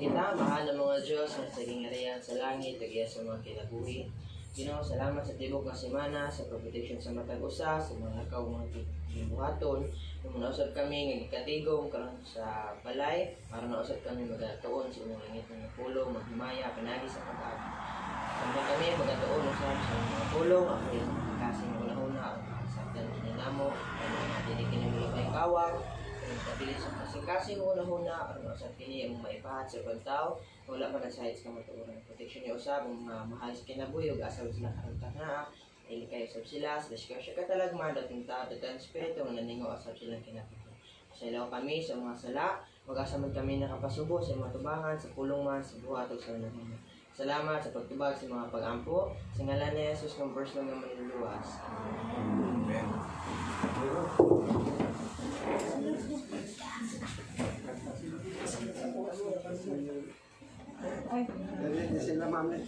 kita, mahal ng mga Diyos na sa gingarihan sa langit, tagiya sa mga kinabuhi. Ginoo, salamat sa tibok na semana, sa protection sa matag usa, sa mga lakaw mga gibuhaton. Nung nausap kami ng ikatigong karon sa balay, para nausap kami magatuon sa mga langit ng pulong, maghimaya, pinagi sa pag-ag. Kami magatuon usab sa mga pulong, ako yung kasi ng una-una, sa danin namo, ang dinikin ng mga kawang, pabilis sa kasing-kasing una-una, sa kini ang maipahat sa pagtao, wala pa na sa heights ka matuuran. Protection niya usab, ang mga mahal sa kinabuyog, asal sila karantah na, ili kayo usab sila, sa diskrasya katalagman, dating tao, dating spirito, ang naningo asab silang kinapito. Sa ilaw kami, sa mga sala, mag-asaman kami nakapasubo sa mga tubangan, sa pulong man, sa buhat o sa nangyayari. Salamat sa pagtubag sa mga pag-ampo, sa ngalan ni Jesus ng verse lang naman niluluwas. Amen. Dari sila mami.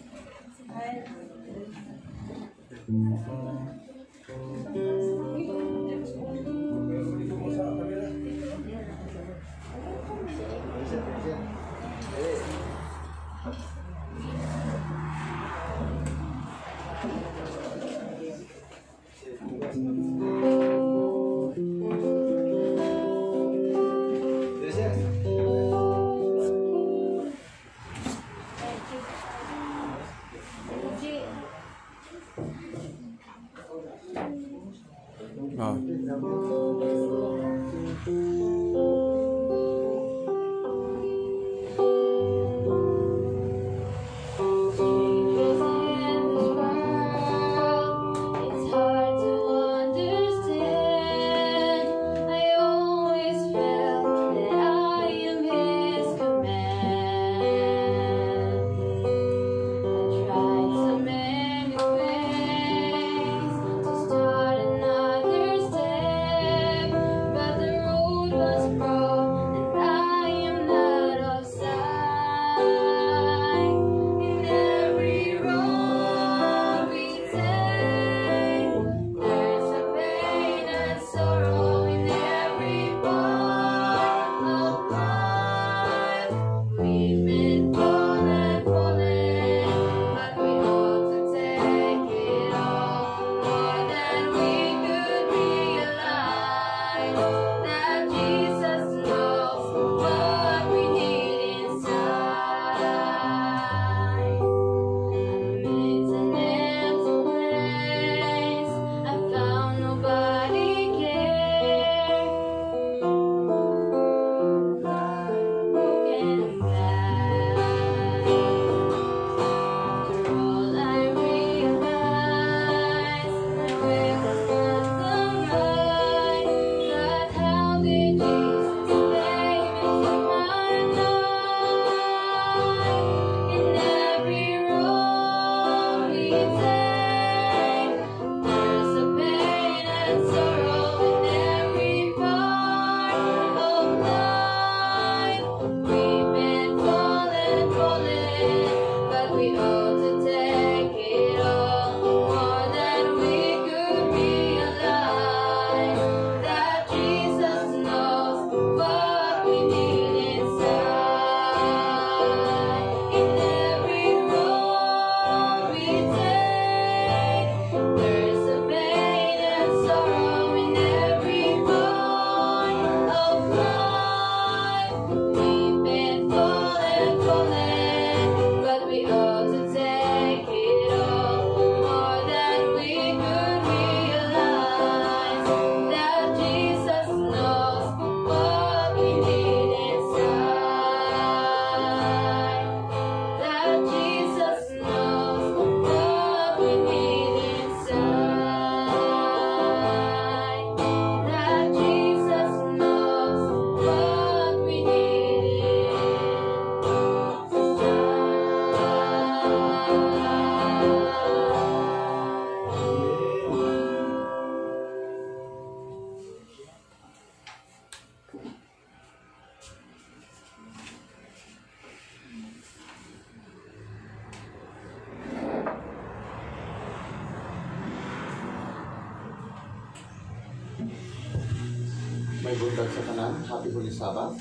May buntag sa tanan. Happy Holy Sabbath.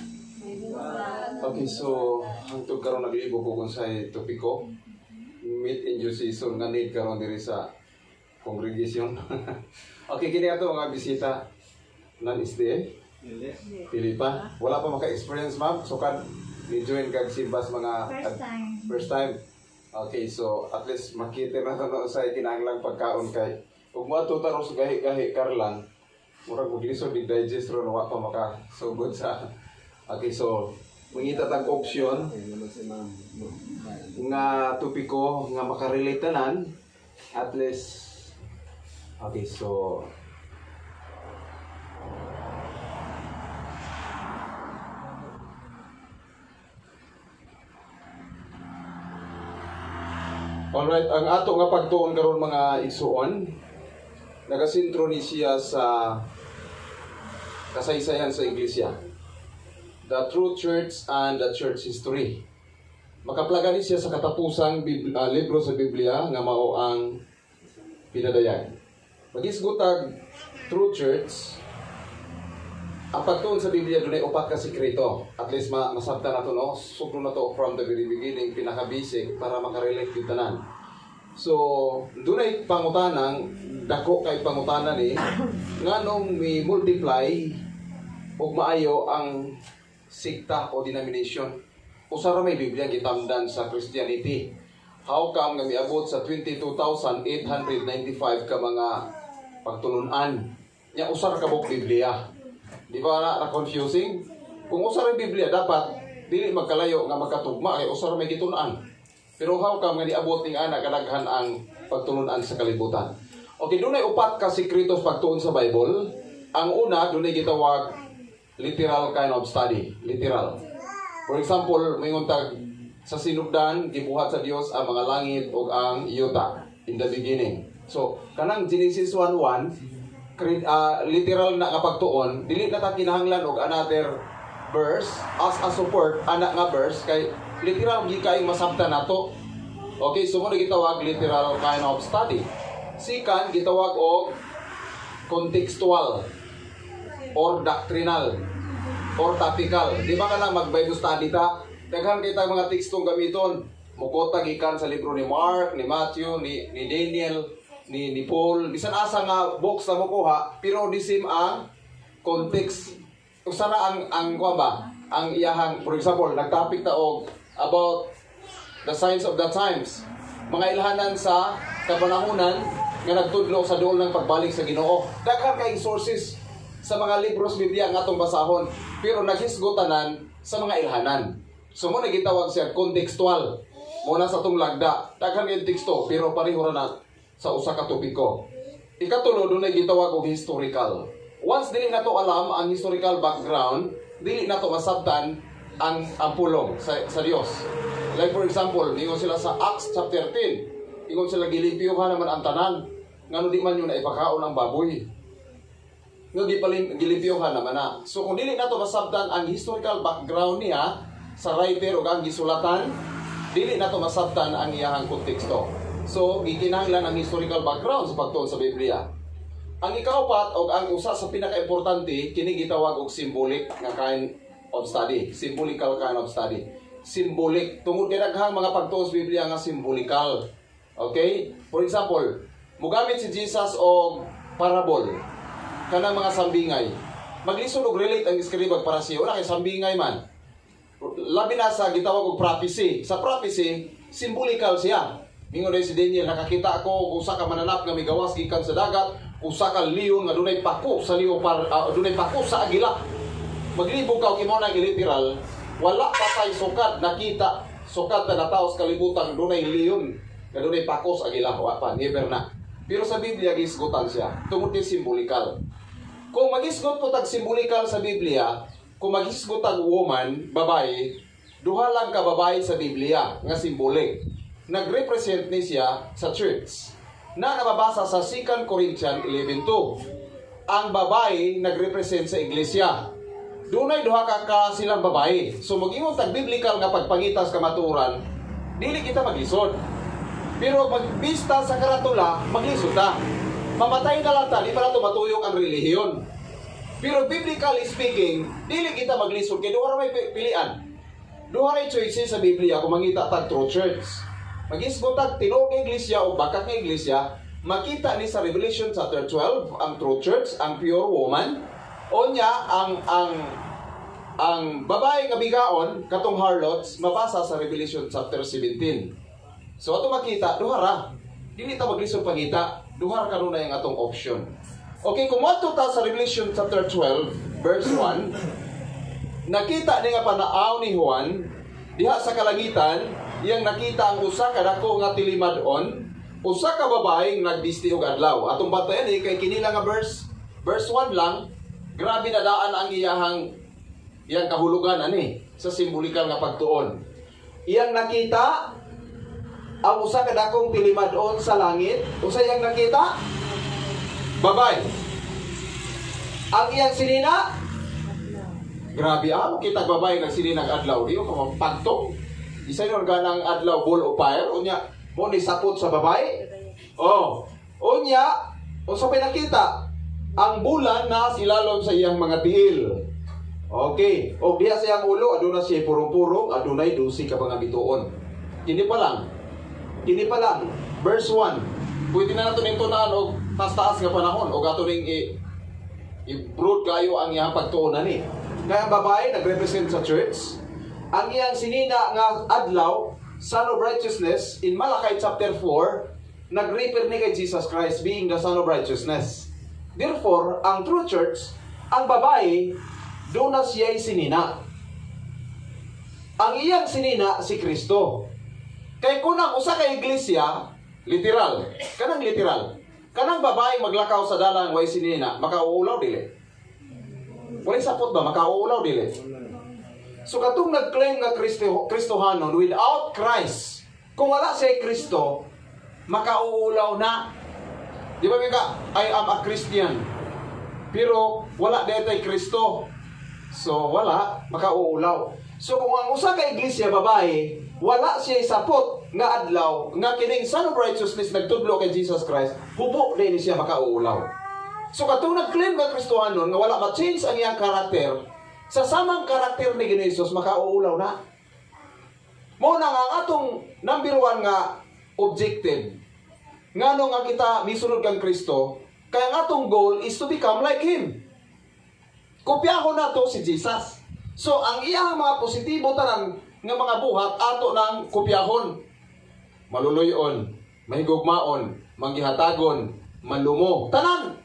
Okay, so hangtod karon naglibo ko kung sa topiko. Meet in due season nga need karon diri sa congregation. Okay, kini ato mga bisita nan SDA. Pili pa. Wala pa maka-experience, ma'am. So kan ni-join kag simbas mga first time. Okay, so at least makita na to sa kinahanglang pagkaon kay ug mo ato taros gahi-gahi karlang murag og lisod dig digest ron wa pa maka sugod sa. Okay, so mangita tag option nga topiko nga makarelate tanan at least. Okay, so alright, ang ato nga pagtuon karon mga igsuon, nagasintro ni siya sa kasaysayan sa iglesia. The True Church and the Church History. Makaplaga ni siya sa katapusang libro sa Biblia nga mao ang pinadayag. Magisgutag True Church, ang pagtuon sa Biblia dunay upat ka sikreto. At least masabtan nato no, sugro na to from the very beginning, pinaka-basic para makarelate yung tanan. So, dunay pangutanang dako kay pangutanan ni nganong mi multiply ug maayo ang sikta o denomination. Usa ra may Biblia gitamdan sa Christianity. How come nga miabot sa 22,895 ka mga pagtulunan? Nya usa ra ka buok Biblia. Di ba na confusing? Kung usa ra Biblia dapat dili magkalayo nga magkatugma kay usa ra may gitun-an. Pero how come nga niabot ning ana kadaghan ang pagtulunan sa kalibutan? Okay, dunay upat ka sekretos pagtuon sa Bible. Ang una dunay gitawag literal kind of study, literal. For example, may nguntag sa sinugdan gibuhat sa Dios ang mga langit ug ang yuta in the beginning. So, kanang Genesis 1:1 literal na nga pagtuon, dili na ta kinahanglan og another verse as a support ana nga verse kay literal gi kay masabtan nato. Okay, so mo gitawag literal kind of study. Sikan gitawag og contextual or doctrinal or topical. Di ba ka lang mag-Bible study ta? Daghan kay tayong mga tekstong gamiton. Mukota gikan sa libro ni Mark, ni Matthew, ni Daniel, ni Paul. Bisan asa nga books na makuha, pero the same ang context. Kung sana ang kuha ba? Ang iyahang, for example, nag-topic ta og about the signs of the times. Mga ilhanan sa kapanahunan nga nagtudlo sa duol ng pagbalik sa Ginoo. Daghan kay sources sa mga libros Biblia nga atong basahon, pero naghisgotanan sa mga ilhanan. So mo nagitawag siya contextual. Muna sa tong lagda, daghan kay teksto pero pareho ra na sa usa ka topiko. Ikatulo dunay gitawag og historical. Once dili nato alam ang historical background, dili nato masabtan ang pulong sa Dios. Like for example, ingon sila sa Acts chapter 10. Ingon sila gilimpyuhan naman ang tanan. Ngano di man yun na ipakaon ang baboy. Nga gilimpyuhan naman na. So kung dili nato masabtan ang historical background niya sa writer o ang gisulatan, dili nato masabtan ang iyahang konteksto. So gikinahanglan ang historical background sa pagtuon sa Biblia. Ang ikaapat o ang usa sa pinaka-importante kini gitawag og symbolic nga kind of study, symbolical kind of study. Symbolic tungod kay daghang mga pagtuon sa Biblia nga symbolical. Okay? For example, mugamit si Jesus og parable kanang mga sambingay. Maglisod og relate ang iskribag para siya wala kay sambingay man. Labi na sa gitawag og prophecy. Sa prophecy, symbolical siya. Mingon si Daniel, nakakita ako usa ka mananap nga migawas gikan sa dagat, usa ka leon nga dunay pako sa leopard, dunay pako sa agila. Maglibog ka og imo nang literal, wala pa tay sukad nakita, sukad na nataos kalibutan dunay leon nga dunay pako sa agila, wa pa never na. Pero sa Biblia gisgutan siya, tungod kay symbolical. Kung magisgot po tag symbolical sa Biblia, kung magisgot tag woman, babae, duha lang ka babae sa Biblia nga simbolik. Nagrepresent ni siya sa church. Na nababasa sa 2 Corinthians 11:2. Ang babae nagrepresent sa iglesia. Dunay duha ka silang babae. So mag-ingon tag biblical nga pagpangitas kamaturan, dili kita maglisod. Pero magbista sa karatula, maglisod ta. Mamatay na lang ta, di pa nato matuyok ang relihiyon. Pero biblically speaking, dili kita maglisod kay duha ra may pilian. Duha ra choices sa Biblia kung mangita tag true church. Mag-isgot tag tinuod nga iglesia o bakat nga iglesia, makita ni sa Revelation chapter 12 ang true church, ang pure woman. Onya ang babae nga bigaon katong harlots mabasa sa Revelation chapter 17. So ato makita duha ra. Dili ta maglisod pangita, duha ra kanunay ang atong option. Okay, kung moadto ta sa Revelation chapter 12 verse 1, nakita ni nga panaaw ni Juan diha sa kalangitan, iyang nakita ang usa ka dako nga tilimadon, usa ka babaeng nagdisti og adlaw. Atong batayan kay kini lang nga verse 1 lang, grabe na daan ang iyang kahulugan ani sa simbolikal nga pagtuon. Iyang nakita ang usa ka dakong tilimadon sa langit, usa iyang nakita babay. Ang iyang sinina, grabe kita babay ng sininag adlaw, di ko mapagtong. Isa yun ganang adlaw ball of fire, unya mo ni sapot sa babay. Unya, unsa pa nakita? Ang bulan na silalom sa iyang mga tiil. Okay, o diha sa iyang ulo, aduna siya purong-purong, adunay 12 ka mga bituon. Kini pa lang, verse 1. Pwede na nato nito na og taas nga panahon o gato ning i-broad kayo ang iyang pagtuonan ni. Kaya ang babae nagrepresent sa church. Ang iyang sinina nga adlaw, Son of Righteousness, in Malachi chapter 4, nag-refer ni kay Jesus Christ being the Son of Righteousness. Therefore, ang true church, ang babae, doon na siya'y sinina. Ang iyang sinina si Kristo. Kaya kung ang usa ka iglesia, literal, kanang babae maglakaw sa dalang way sinina, makauulaw dili. Walay sapot ba makauulaw dili? So katong nag-claim nga Kristohanon without Christ, kung wala siya Kristo, makauulaw na. Di ba ka, I am a Christian, pero wala dito Kristo. So wala, makauulaw. So kung ang usa ka iglesia babae, wala siya sapot nga adlaw nga kining Son of Righteousness nagtudlo kay Jesus Christ, hubo din siya makauulaw. So katong nag-claim nga Kristohanon nga wala ma-change ang iyang karakter, sa samang karakter ni Jesus makauulaw na. Mo na nga atong number 1 nga objective. Ngano nga kita misunod kang Kristo, kaya nga atong goal is to become like Him. Kopyahon na to si Jesus. So ang iyang mga positibo tanan nga mga buhat ato nang kopyahon. Maluluyon, mahigugmaon, manggihatagon, manlumo, tanan.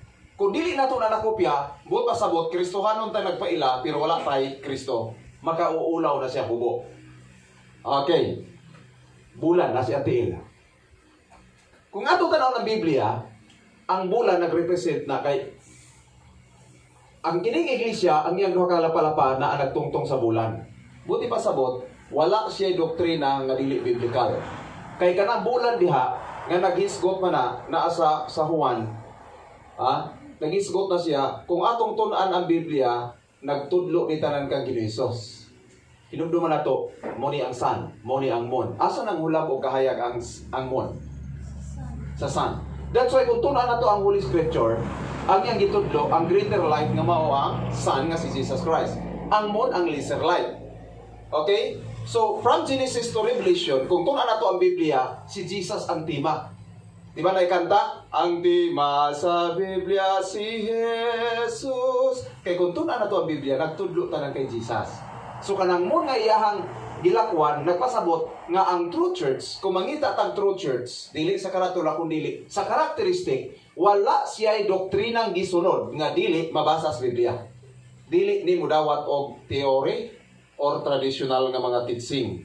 Kung dili nato na nakopya, buot pasabot Kristohanon tay nagpaila pero wala tay Kristo, makauulaw na siya hubo. Okay. Bulan na siya tiil. Kung ato tanaw ng Biblia, ang bulan nagrepresent na kay ang kining iglesia, ang iyang duha ka lapalapa na nagtungtong sa bulan. Buti pasabot, wala siya doktrina nga dili biblikal. Kay kanang bulan diha nga naghisgot man na naa sa Juan, naghisgot na siya kung atong tun-an ang Biblia, nagtudlo ni tanan kang Hesus. Hinumduman nato, mo ni ang sun, mo ni ang moon. Asa nang hulab o kahayag ang moon? Sa sun. That's why kung tun-an nato ang Holy Scripture, ang iyang gitudlo, ang greater light nga mao ang sun nga si Jesus Christ. Ang moon ang lesser light. Okay? So, from Genesis to Revelation, kung tun-an nato ang Biblia, si Jesus ang tema. Di ba naikanta? Ang tema sa Biblia si Jesus. Kaya kung tun-an nato ang Biblia, nagtudlo tanan kay Jesus. So, kanang moon nga iyahang gilakwan, nagpasabot nga ang true church, kung mangita tang true church, dili sa karatula kundi sa karakteristik, wala siya'y doktrinang gisunod nga dili mabasa sa Biblia. Dili ni mudawat og theory or traditional nga mga teaching.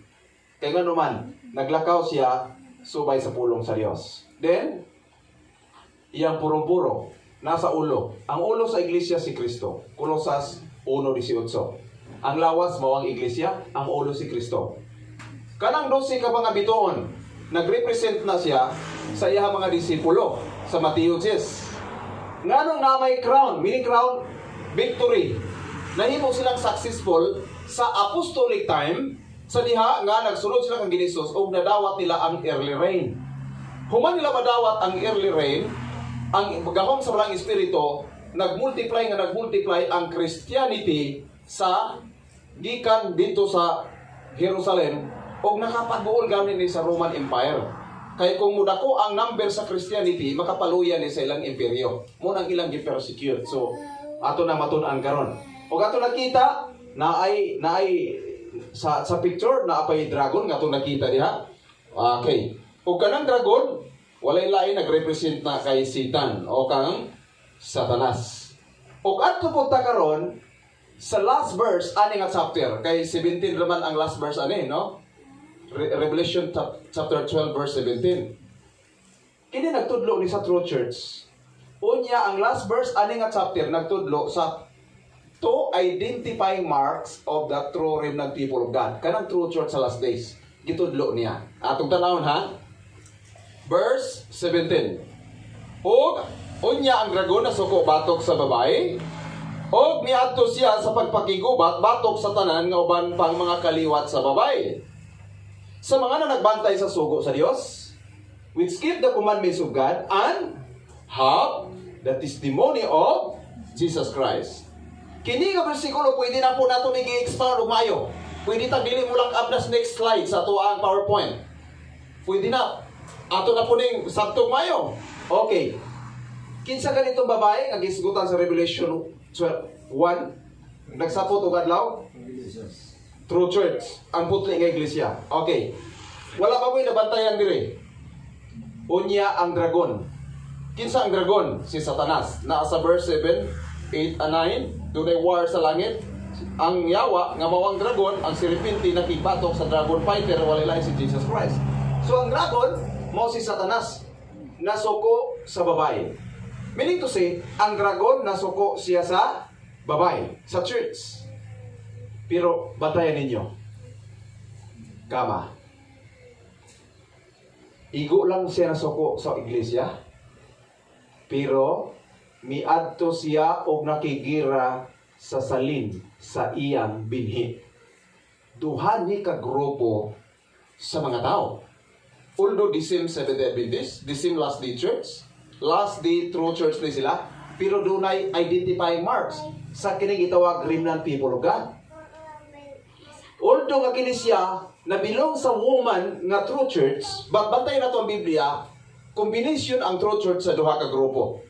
Kaya nga naman, naglakaw siya subay sa pulong sa Dios. Then, iyang purong-puro nasa ulo. Ang ulo sa iglesia si Kristo. Kolosas 1:18. Ang lawas mao ang iglesia, ang ulo si Kristo. Kanang 12 ka mga bituon, nagrepresent na siya sa iyang mga disipulo sa Mateo 10. Nganong na may crown, meaning crown, victory. Nahimo silang successful sa apostolic time, sa diha nga nagsunod sila kang Hesus ug nadawat nila ang early rain. Human nila madawat ang early rain, ang gahom sa walang espiritu, nagmultiply ang Christianity sa gikan dito sa Jerusalem o nakapag-uol gamin ni sa Roman Empire. Kaya kung mudako ang number sa Christianity, makapaluyan ni sa ilang imperyo. Munang ilang gi-persecute. So, ato na matun-an karon. O ato nakita na ay sa picture na apay dragon nga ato nakita diha. Okay. O kanang dragon, walay lain nagrepresent na kay Satan o kang Satanas. O ato punta karon sa last verse ani nga chapter kay 17 naman ang last verse ani, no? Revelation chapter 12 verse 17. Kini nagtudlo ni sa True Church. Unya ang last verse ani nga chapter nagtudlo sa to identifying marks of the true remnant people of God. Kanang True Church sa last days. Gitudlo niya. Atong tanawon ha. Verse 17. Og unya ang dragon na suko batok sa babae. Og niadto siya sa pagpakigubat batok sa tanan nga uban pang mga kaliwat sa babae. Sa mga na nagbantay sa sugo sa Dios, which keep the commandments of God and have the testimony of Jesus Christ. Kini nga bersikulo pwede na po nato ni gi-expound og maayo. Pwede ta dili mo lang up na next slide sa ato ang PowerPoint. Pwede na. Ato na po ning sabtog maayo. Okay. Kinsa ganitong babae nga gisgutan sa Revelation 1 nagsapot og adlaw? True Church, ang putli nga iglesia. Okay. Wala pa ko'y nabantayan diri. Unya ang dragon. Kinsa ang dragon? Si Satanas. Naa sa verse 7, 8 and 9, dunay war sa langit. Ang yawa nga mawang dragon, ang siripinti nakibatok sa dragon fighter, wala lain si Jesus Christ. So ang dragon, mao si Satanas, nasuko sa babae. Meaning to say, ang dragon nasuko siya sa babae, sa church. Pero batayan ninyo. Kama. Igo lang siya nasuko sa iglesia. Pero miadto siya og nakigira sa salin sa iyang binhi. Duha ni ka grupo sa mga tao. Although the same Seventh-day Adventist, the same Last Day Church, Last Day True Church na sila, pero dunay identifying marks sa kining gitawag remnant people of God. Although nga kini siya nabilong sa woman nga True Church, bantay na to ang Biblia, combination ang True Church sa duha ka grupo.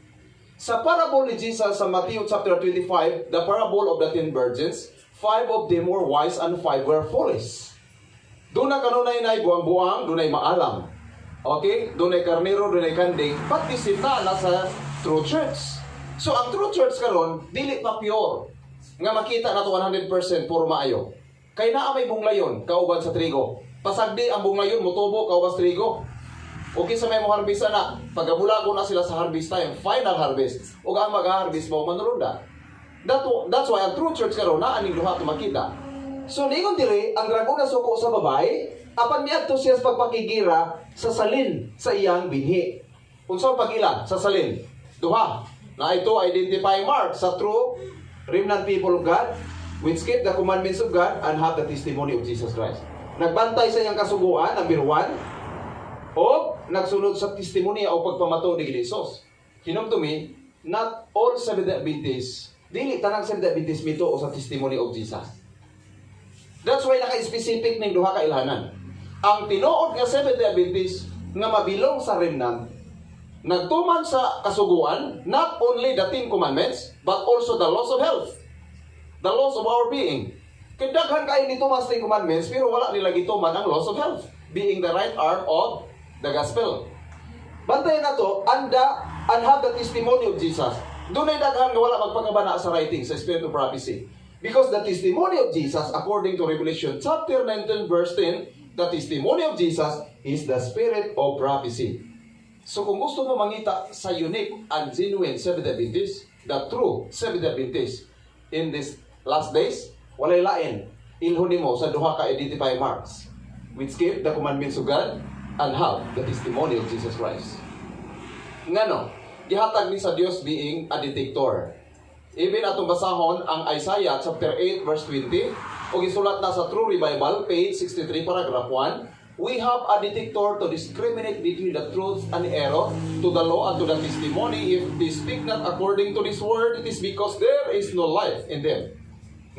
Sa parable ni Jesus sa Matthew chapter 25, the parable of the 10 virgins, 5 of them were wise and 5 were foolish. Doon na kanunay na buang-buang, doon ay maalam. Okay? Doon ay karnero, doon ay kanding. But disita na sa True Church. So ang True Church karon dili pa pure. Nga makita na to 100% puro maayo. Kay naa may bunglayon, kauban sa trigo. Pasagdi ang bunglayon, mutubo, kauban sa trigo. Okay sa may mo harvest na, pagabulago na sila sa harvest time, final harvest. O ang mag-harvest mo, manurunda. That's why ang True Church karon na aning duha makita. So ningon diri, ang dragon na suko sa babae, apan miadto siya sa pagpakigira sa salin sa iyang binhi. Unsa ang pagila sa salin? Duha. Na ito identifying mark sa true remnant people of God, which keep the commandments of God and have the testimony of Jesus Christ. Nagbantay sa iyang kasuguan, number 1, o nagsunod sa testimony o pagpamato ni Jesus. Hinong to me, not all Seventh-day Adventists, dili tanang Seventh-day Adventists mito o sa testimony of Jesus. That's why naka-specific ng duha ka ilhanan. Ang tinuod nga Seventh-day Adventists nga mabilong sa remnant, nagtuman sa kasuguan, not only the 10 commandments, but also the laws of health. The laws of our being. Kadaghan kayo nito mas 10 commandments, pero wala nila gituman ang laws of health, being the right arm of the gospel. Bantayan na to, and have the testimony of Jesus. Doon ay daghan nga wala magpangabana sa writing, sa spirit of prophecy. Because the testimony of Jesus, according to Revelation chapter 19, verse 10, the testimony of Jesus is the spirit of prophecy. So kung gusto mo mangita sa unique and genuine Seventh-day Adventist, the true Seventh-day Adventist in these last days, walay lain, ilhunin mo sa duha ka identifying marks, which keep the commandments of God and have the testimony of Jesus Christ. Ngano, gihatag ni sa Dios being a detector. Even atong basahon ang Isaiah chapter 8 verse 20, o gisulat na sa True Revival, page 63, paragraph 1, We have a detector to discriminate between the truth and error, to the law and to the testimony. If they speak not according to this word, it is because there is no life in them.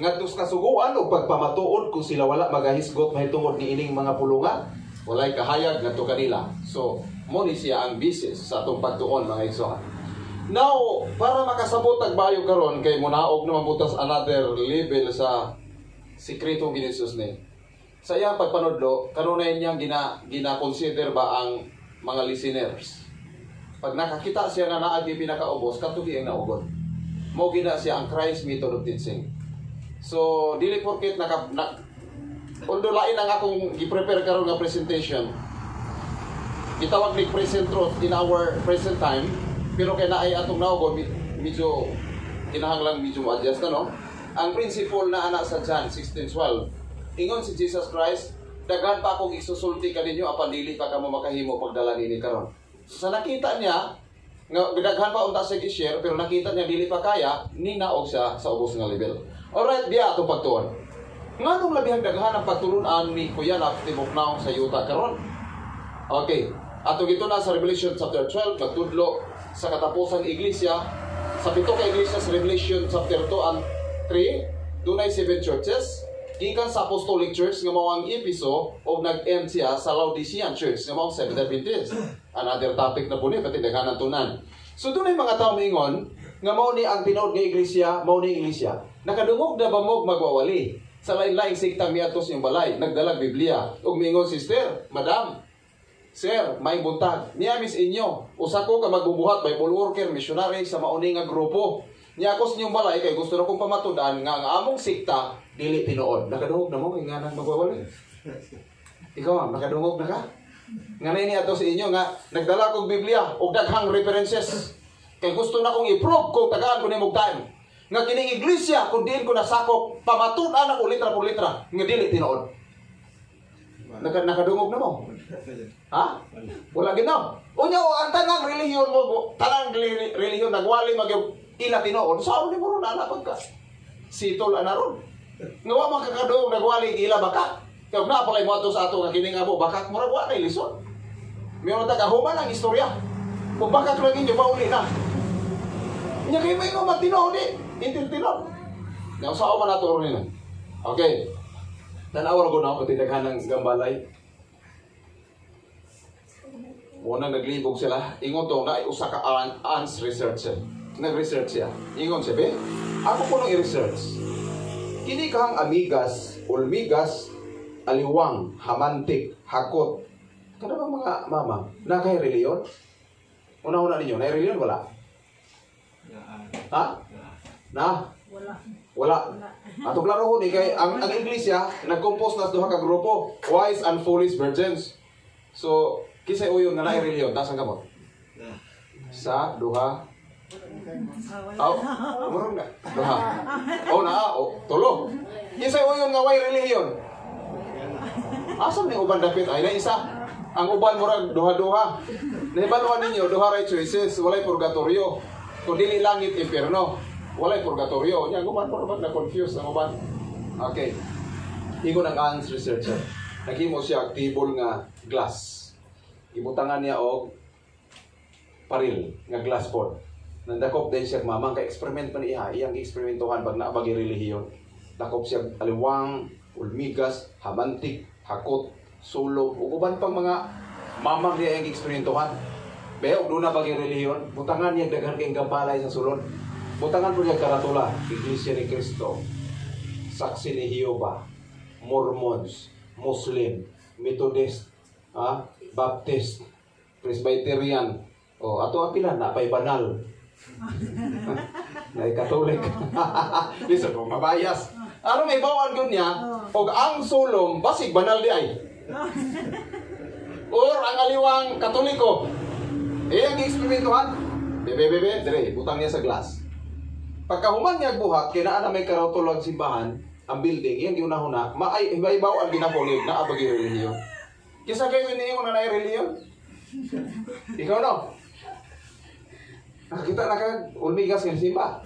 Ngadtos kasuguan o pagpamatuod kung sila wala magahisgot mahitungod ni ining mga pulungan, walay kahayag ngadto kanila. So, mo ni siya ang bisis sa atong pagtuon mga igsoon. Now, para makasabot ang bayo karon kay munaog na mabutas another level sa sikretong ginisus ni. Sa iyang pagpanudlo, kanunay niyang gina-consider ba ang mga listeners. Pag nakakita siya na naagi pinakaubos, katugi ang naugod. Mo gina siya ang Christ method of teaching. So, dili porket although lain ang akong gi-prepare karon nga presentation, gitawag ni present truth in our present time, pero kay naay atong naugod, medyo kinahanglang medyo ma-adjust na, no? Ang principle na ana sa John 16:12, ingon si Jesus Christ, daghan pa akong isusulti kaninyo apan dili pa kamo makahimo pagdala nini karon. So sa nakita niya nga daghan pa unta sa gi-share pero nakita niya dili pa kaya, ninaog siya sa ubos nga level. Alright, biya ato pagtuon. Nganong labihang daghan ang pagtulunan ni Kuya Lap tibok naong sa yuta karon? Okay, ato gito na sa Revelation chapter 12 pagtudlo sa katapusang iglesia, sa pito ka iglesia sa Revelation chapter 2 and 3, dunay 7 churches. Gikan sa Apostolic Church nga mao ang Efeso o nag-end siya sa Laodicean Church nga mao Seventh Adventist. Another topic na po ni pati daghanan tunan. So dunay mga tawo mingon nga mao ni ang tinuod nga iglesia, mao ni iglesia. Nakadungog na ba mo magwawali? Sa lain-laing siktang miatos yung balay, nagdalag Biblia. Ug mingon, sister, madam, sir, may buntag. Niya mis inyo, usa ko ka magbubuhat Bible worker, missionary sa mauni nga grupo. Niya ako sa inyong balay kay gusto na kong pamatudan nga ang among sikta dili tinuod. Nakadungog na mo nga nang magwawali. Ikaw, nakadungog na ka? Nga ni ato sa inyo nga nagdala kog Biblia og daghang references. Kay gusto na kong i-prove kung tagaan ko nimog time. Nga kining iglesia kung diin ko nasakop pamatudan ako litra por litra nga dili tinuod. Nakadungog na mo? Ha? Wala ginaw. Unya ang tanang relihiyon mo, tanang relihiyon nagwali magyud ila tinuod, saan ni mo ron anapag ka? Sitol anaron. Nga wa man kakadungog nagwali ila baka. Kaya na palay mo ato sa ato nga kining amo bakak murag wa na ilison. Meron ta kahuman ang istorya. Kung bakak lang inyo mauli na. Nya kay may mga tinuod di, intintinod. Nga sao man ato ron. Okay. Tanawar ko na pati daghan ng gambalay. Una naglibog sila. Ingon to na usa ka ans researcher. Nag-research siya. Ingon siya, be, ako po nang i-research. Kini kahang amigas, ulmigas, aliwang, hamantik, hakot. Kada bang mga mama, na kay reliyon? Una-una ninyo, na reliyon wala? Ha? Na? Wala. Ato klaro ko ni kay ang iglesia nag-compose na duha ka grupo, wise and foolish virgins. So, kisay uyon nga na reliyon, tasan ka mo? Sa duha murong na. Duha. Tulo. Kisay uyon nga way relihiyon. Asam ni uban dapit ay na isa. Ang uban murag duha-duha. Nahibaluan ninyo, duha right choices, walay purgatorio. Kung dili langit impierno, walay purgatorio. Nya guman po na confused ang uban. Okay. Ingon ang ans researcher. Naghimo siya table nga glass. Ibutangan niya og paril nga glass pot. Nandakop din siya mamang ka-experiment pa niya. Iyang eksperimentuhan pag naabag relihiyon. Dakop siya aliwang, ulmigas, hamantik, hakot, sulog, uban pang mga mamang niya iyang eksperimentuhan. Pero doon na bagi relihiyon, butangan niya daghan kayong gambalay sa sulod. Butangan po niya karatula, Iglesia ni Cristo, Saksi ni Jehovah, Mormons, Muslim, Methodist, Baptist, Presbyterian, ato apila na pay banal. Nay Katolik. Listen, mabayas. Ano may bawaan gyud niya og ang sulom basig banal di ay. Or ang aliwang Katoliko. Ang eksperimentuhan. Bebe, dire butang niya sa glass. Pagkahuman niya buhat kay naa na may karatulog simbahan, ang building iyang giunahuna, may bawaan ginapulig na abagi relihiyon. Kisa kayo niingon na nay relihiyon. Ikaw no? Nakita na ka, ulmigas ng simba.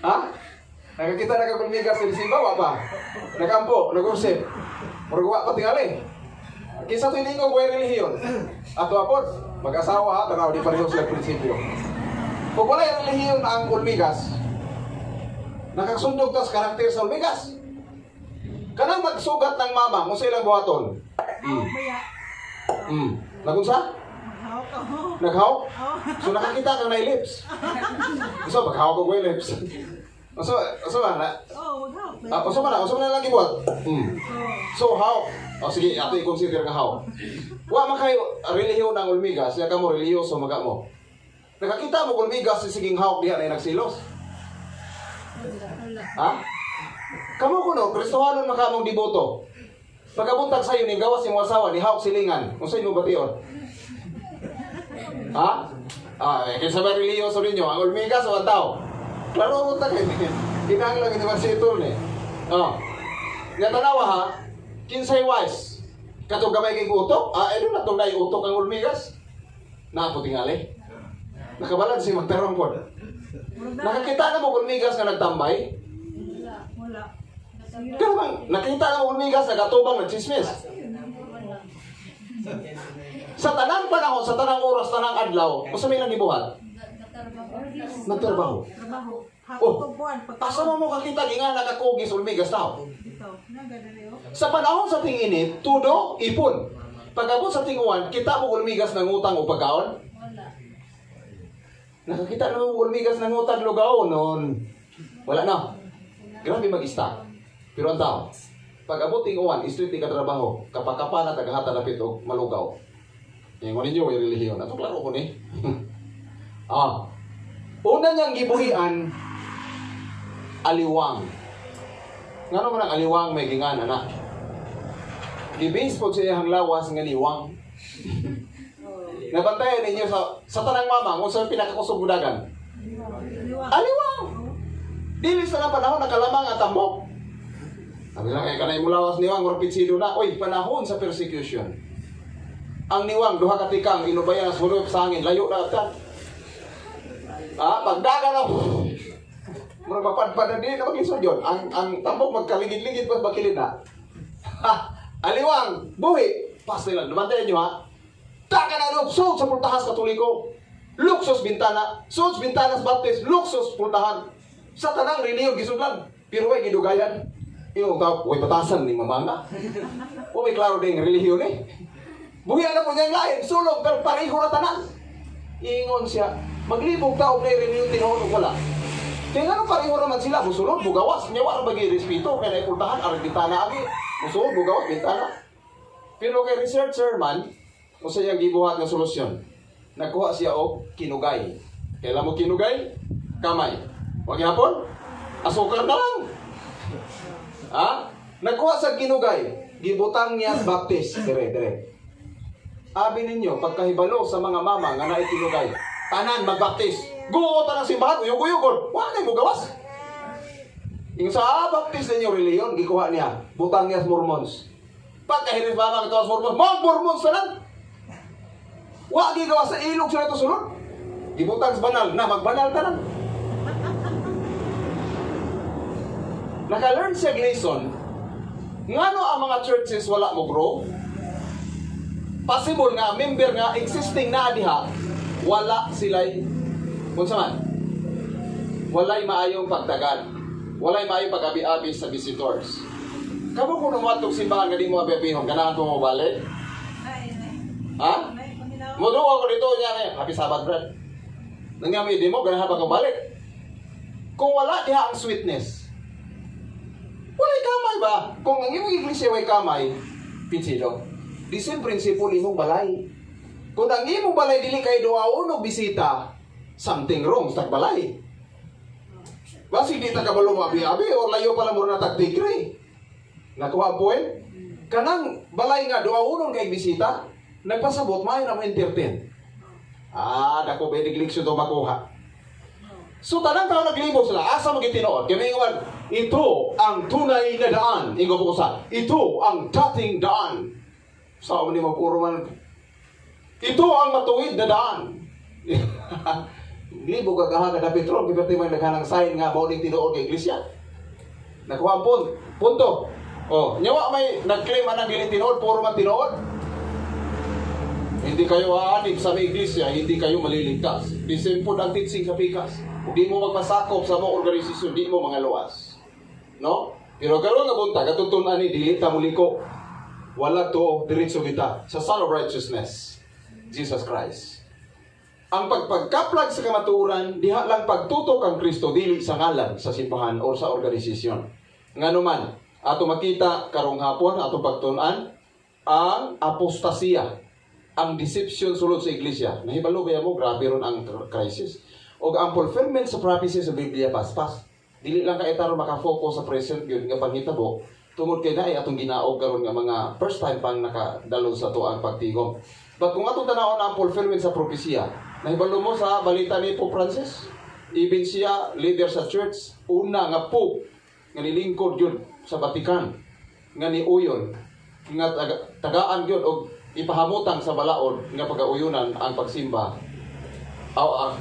Ha? Nakakita na ka ulmigas ng simba, wapa? Nakampo, nag-usip. Muragwa pa tingali. Kisa to hindi ko buhay relihiyon. Ato apod, mag-asawa ha, tanaw, di pareho sila prinsipyo. Kung wala yung relihiyon ang ulmigas, nakasundog tas karakter sa ulmigas. Kanang magsugat ng mama, kung sa ilang buhaton. Nagunsa? Naghaw? So nakakita kang na lips. So maghaw ko yung lips. So ba na? So ba na lang gibuhat? So how? Sige, ato i-consider nga how. Wa man kayo relihiyon ng ulmigas, siya ka mo relihiyoso maga mo. Nakakita mo ulmigas si siging hawk diha na nagsilos. Ha? Kamo kuno, Kristohanon makamong diboto. Pagkabuntag sa iyo ni gawas ni mo asawa ni hawk silingan. Unsay mo bation? Ha? Kaysa ba relihiyoso ninyo ang ulmigas o ang tao? Klaro mo tayo. Kinang lang naman si Itul ni. Nga tanawa ha, kinsay wise. Katong gamay kay utok, ito na itong utok ang ulmigas. Napo tingali. Nakabalad si magtarong po. Nakakita na mo ulmigas nga nagtambay? Wala. Pero bang, nakita na mo ulmigas nagatubang nagchismis? Sa tanang panahon, sa tanang oras, tanang adlaw, o sa may lang gibuhat? Nagtrabaho. Asa mo kakita nga nakakugis ulmigas tao? Sa panahon sa ting init, tudo, ipon. Pagabot sa tinguan, kita mo ulmigas ng utang o pagkaon? Nakakita na mo ulmigas ng utang lugaw noon. Wala na. Grabe mag-stock. Pero ang tao, pag-abot tinguan, street di katrabaho, kapakapa na tagahata na pito, malugaw. Yung ninyo, yung relihiyon. Ito klaro ko ni. Una niyang gibuhian, aliwang. Nga naman ang aliwang may gingan, anak. Gibase po siya ang lawas ng aliwang. Nabantayan ninyo sa tanang mama, kung saan pinakakusubudagan. Aliwang! Dilis na ng panahon, nakalamang at tambok. Sabi lang, kanay mo lawas niwang, morpitsido na. Oy, panahon sa persecution. Ang niwang, duha katikang, inubayan, sulop sa hangin, layo na atan. Pagdaga na, mura mapadpad na din na mag-isod yun. Ang tambok magkaligid-ligid pa bakilid na. Aliwang, buhi. Pas nila, namantayan nyo ha. Daga na loob, suot sa pultahas katoliko. Luksos bintana, suot bintanas baptist, luksos pultahan. Sa tanang reliyon, gisudlan. Pero ay gidugayan. Yung tao, huwag patasan ni mamanga. O may klaro din relihiyon eh. Buhiyan na po niya yung lain. Sulog, pero pareho na tanan. Ingon siya, maglibog tao na yung relihiyon, tinahon wala. Kaya nga pareho naman sila. Musulod, bugawas. Nyawa ang bagi respeto. Kaya naipultahan, arang bintana agi. Musulod, bugawas, bintana. Pero kay researcher man, o sa iyang gibuhat ng solusyon, nagkuha siya o kinugay. Kailan mo kinugay? Kamay. Huwag hapon? Asukar na lang. Nagkuha sa kinugay, gibutang niya baptist, dire. Abi ninyo, pagkahibalo sa mga mama nga naikinugay, tanan magbaptist, guota ng simbahan, uyog-uyog, wala na yung gawas. Yung sa baptist ninyo reliyon, gikuha niya, butang niya sa Mormons. Pagkahiris mama ito sa Mormons, Mormons tanan. Wala gigawas sa ilog sila ito sunod. Gibutang sa banal, na magbanal tanan. Naka-learn siya lesson, ngano ang mga churches wala mo grow? Possible nga, member nga, existing na diha, wala sila'y, kung man, wala'y maayong pagdagan, wala'y maayong pag-abi-abi sa visitors. Kamo kung numatog simbahan nga di mo abiyapihon, ganahan mo balik? Ha? Muduwa ko dito niya, happy Sabbath, brad. Nangyami, di mo, ganahan pa kong balik. Kung wala diha ang sweetness, wala'y kamay ba? Kung ang imong iglesia way kamay, pinsido. Di same principle imong balay. Kung ang imong balay dili kay duaon og bisita, something wrong sa balay. Basi di ta kabalo abi-abi o layo pala mo na tagtigre. Nakuha po kanang balay nga duaon kay bisita, nagpasabot may na mo entertain. Dako benediction to makuha. So tanang tao naglibo sila, asa magitinuod? Kaya may ingon, ito ang tunay na daan. Ingo po ko sa, ito ang dating daan. Sa ni mapuro man, ito ang matuwid na daan. Libo kagahan na Petron, kaya man naghanang sign nga, mauling tinuod kay iglesia. Nakuha ang punto. Oh, nyawa may nag-claim anang dili tinuod, puro man tinuod. Hindi kayo aanib sa may iglesia, hindi kayo maliligtas. The same po ang teaching sa pikas. Hindi mo magpasakop sa mga organisasyon, hindi mo mga luwas. No? Pero karon nga bunta, katutunan ni dili ta muliko. Wala to diretso kita sa Son of Righteousness, Jesus Christ. Ang pagpagkaplag sa kamatuoran, diha lang pagtutok ang Kristo dili sa ngalan sa simbahan o sa organisasyon. Nganuman, ato makita karong hapon ato pagtun-an ang apostasya, ang deception sulod sa iglesia. Nahibalo ba mo grabe ron ang crisis o ang fulfillment sa prophecies sa Biblia paspas. Dili lang ka itaro maka-focus sa present gyud nga panghitabo tungod kay naay atong ginaog karon nga mga first time pang nakadalo sa tuang pagtigom. But kung atong tanawon ang fulfillment sa propesya, nahibalo mo sa balita ni Pope Francis, even siya leader sa church, una nga pope nga nilingkod gyud sa Vatican, nga niuyon, nga tagaan gyud og ipahamutang sa balaod nga pagauyonan ang pagsimba.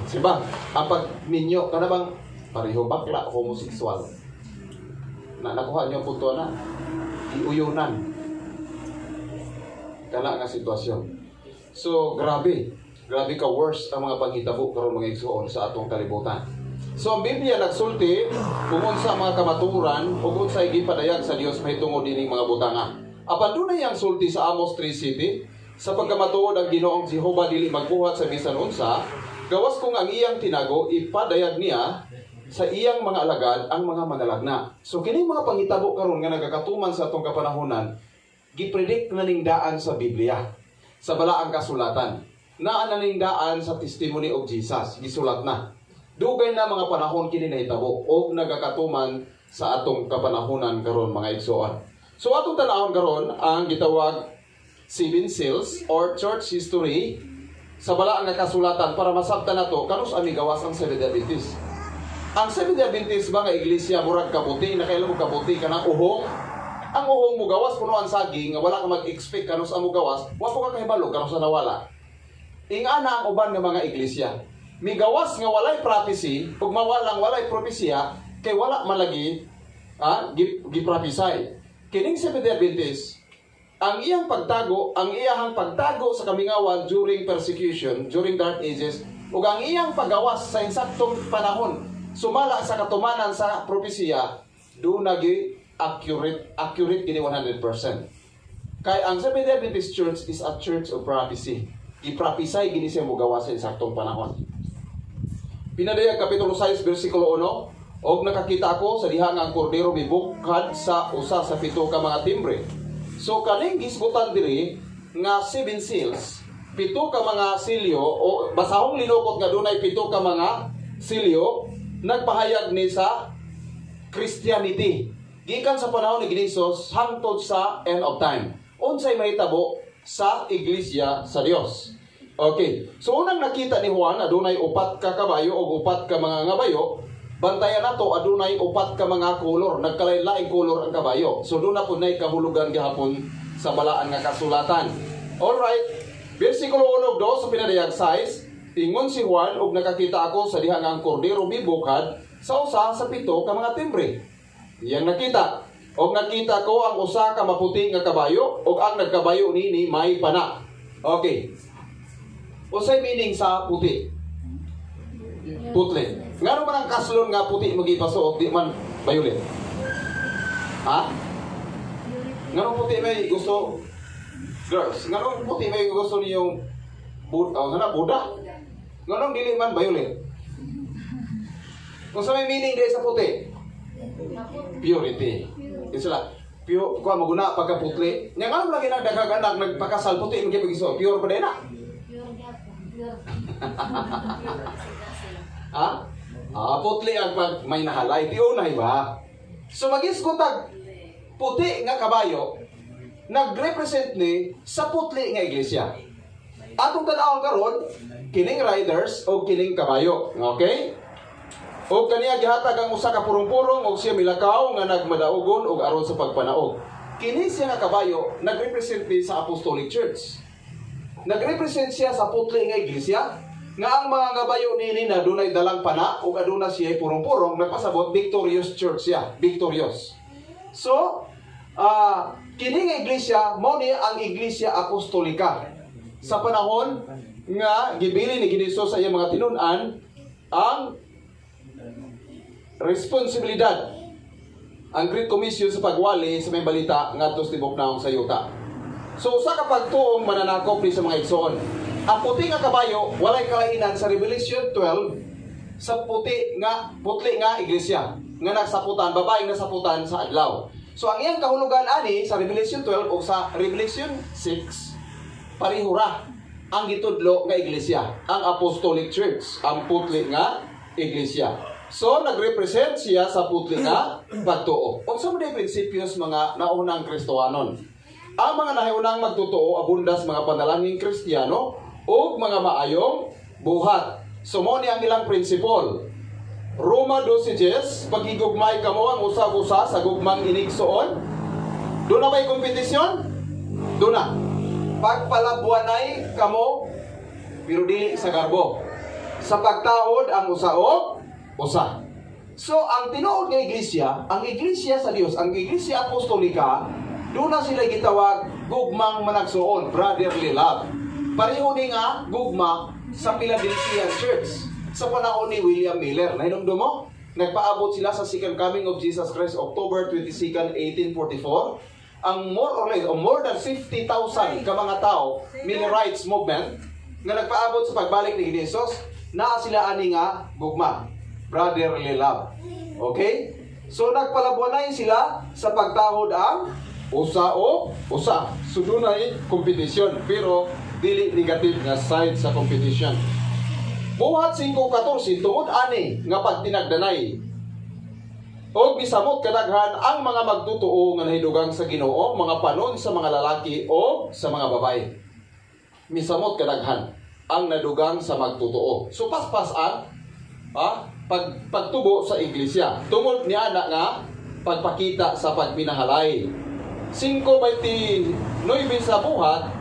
Simba, ang pagminyo kana bang pareho bakla homosexual. Nakuha niyo punto na iuyonan kana nga sitwasyon. So grabe ka worse ang mga panghitabo karon mga igsoon sa atong kalibutan. So ang Biblia nagsulti kung unsa mga kamaturan ug unsay gipadayag sa Dios mahitungod dining mga butanga. Apan dunay ang sulti sa Amos 3:7 sa pagkamatuod ang Ginoong Jehova dili magbuhat sa bisan unsa, gawas kung ang iyang tinago ipadayag niya sa iyang mga alagad ang mga mangalagna. So kining mga panghitabo karon nga nagakatuman sa atong kapanahonan, gipredict na ning daan sa Biblia, sa balaang kasulatan. Naa na ning daan sa testimony of Jesus, gisulat na. Dugay na mga panahon kini nahitabo og nagakatuman sa atong kapanahonan karon mga igsoon. So atong tanawon karon ang gitawag 7 seals or church history sa balaang nga kasulatan para masabtan nato kanus ami gawas ang Seventh-day Adventist. Ang Seventh-day Adventist ba nga iglesia murag kabuti, nakailan mo kabuti ka ng uhong? Ang uhong mo gawas puno ang saging nga wala ka mag-expect kanus ang mo gawas, wa po ka kahibalo kanus sa nawala. Ingana ang uban nga mga iglesia. Migawas nga walay prophecy, ug mawalang walay propesya kay wala malagi giprophesy. Kining Seventh-day Adventist, ang iyang pagtago sa kamingawan during persecution, during dark ages, ug ang iyang paggawas sa insaktong panahon, sumala sa katumanan sa propesya, doon nagi accurate gini 100%. Kay ang Seventh-day Adventist Church is a church of prophecy. I-prophesy gini siya mo gawas sa insaktong panahon. Pinadayag Kapitulo 6, versikulo 1, og nakakita ako sa diha nga ang kordero mibukhad sa usa sa 7 ka mga timbre. So kaning gisgutan diri nga 7 seals, 7 ka mga silyo o basahong linukot nga dunay 7 ka mga silyo, nagpahayag ni sa Christianity. Gikan sa panahon ni Hesus hangtod sa end of time. Unsay mahitabo sa iglesia sa Dios. Okay. So unang nakita ni Juan adunay 4 ka kabayo o 4 ka mga ngabayo. Bantayan nato adunay 4 ka mga kolor, nagkalain-laing kolor ang kabayo. So doon na po na kahulugan gihapon sa balaan nga kasulatan. Alright. Versikulo 1 2 sa pinadayag 6, ingon si Juan og nakakita ako sa diha nga ang kordero bibukad sa usa sa 7 ka mga timbre. Iyang nakita. Og nakita ko ang usa ka maputi nga kabayo og ang nagkabayo nini may pana. Okay. Unsay meaning sa puti? Putli. Ngano man ang kaslon nga puti magipasuot di man violet? Ha? Ngano puti may gusto girls? Ngano puti may gusto niyong Buddha? Ngano dili man violet? Kung sa may meaning dili sa puti? Purity. Isla. Pure ko maguna pagka putli. Nya ngano lagi nagdagaganag nagpakasal puti mo gipagisuot? Pure pa din na. Putli ang pag may nahalay. Tiunay ba? So mag-iskutag puti nga kabayo, nag-represent ni sa putli nga iglesia. Atong tanawon karon kining riders o kining kabayo. Okay? O kaniya gihatag ang usa ka purong-purong o siya milakaw nga nagmadaugon og aron sa pagpanaog. Kini siya nga kabayo nag-represent ni sa Apostolic Church. Nag-represent siya sa putli nga iglesia nga ang mga kabayo nini na dunay dalang pana ug aduna siya purong-purong nagpasabot victorious church siya, victorious. So, kini nga iglesia mao ni ang Iglesia Apostolika. Sa panahon nga gibili ni Hesus sa iyang mga tinun-an ang responsibilidad, ang Great Commission sa pagwali sa may balita ngadto sa tibok naong sayuta. So sa kapagtuong mananakop ni sa mga igsoon, ang puti nga kabayo walay kalainan sa Revelation 12 sa putli nga iglesia nga nagsaputan, babaeng nasaputan sa adlaw. So ang iyang kahulugan ani sa Revelation 12 o sa Revelation 6 parihura ang gitudlo nga iglesia, ang Apostolic Church, ang putli nga iglesia. So nagrepresent siya sa putli nga pagtuo. Unsa man day prinsipyos mga naunang Kristohanon? Ang mga nahiunang magtutuo abundas mga panalangin Kristiyano o mga maayong buhat. So mo ni ang ilang prinsipol. Roma 12:10, paghigugmay kamo ang usag-usa sa gugmang inigsoon. Doon na may kompetisyon? Doon na. Pagpalabuanay kamo, pero dili sa garbo. Sa pagtahod ang usa. So, ang tinuod nga iglesia, ang iglesia sa Dios, ang Iglesia Apostolika, doon na sila gitawag gugmang managsuon, brotherly love. Pareho ni nga gugma sa Philadelphia Church. Sa panahon ni William Miller, nahinumdum mo? Nagpaabot sila sa Second Coming of Jesus Christ, October 22, 1844. Ang more than 50,000 ka mga tao, Millerites movement, nga nagpaabot sa pagbalik ni Jesus, naa sila ani nga gugma, brotherly love. Okay? So nagpalabuanay sila sa pagtahod ang usa. So doon ay kompetisyon, pero dili negative nga side sa competition. Buhat 5:14 tungod ani nga pagtinagdanay og misamot kadaghan ang mga magtutuo nga nahidugang sa Ginoo, mga panon sa mga lalaki o sa mga babae. Misamot kadaghan ang nadugang sa magtutuo. So paspasan pagtubo sa iglesia. Tungod ni ana nga pagpakita sa pagminahalay. 5:29 sa buhat,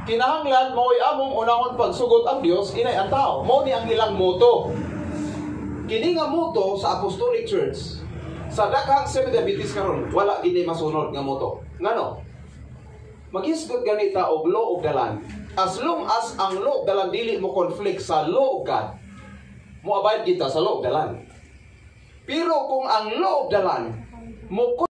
kinahanglan mo'y among unahon pagsugot ang Dios inay ang tao. Mao ni ang ilang moto. Kini nga moto sa Apostolic Church sa daghang Seventh-day Adventist karon wala gini masunod nga moto. Ngano? Maghisgot ganita og law of the land. As long as ang law of the land dili mo conflict sa law of God, mo abide kita sa law of the land. Pero kung ang law of the land mo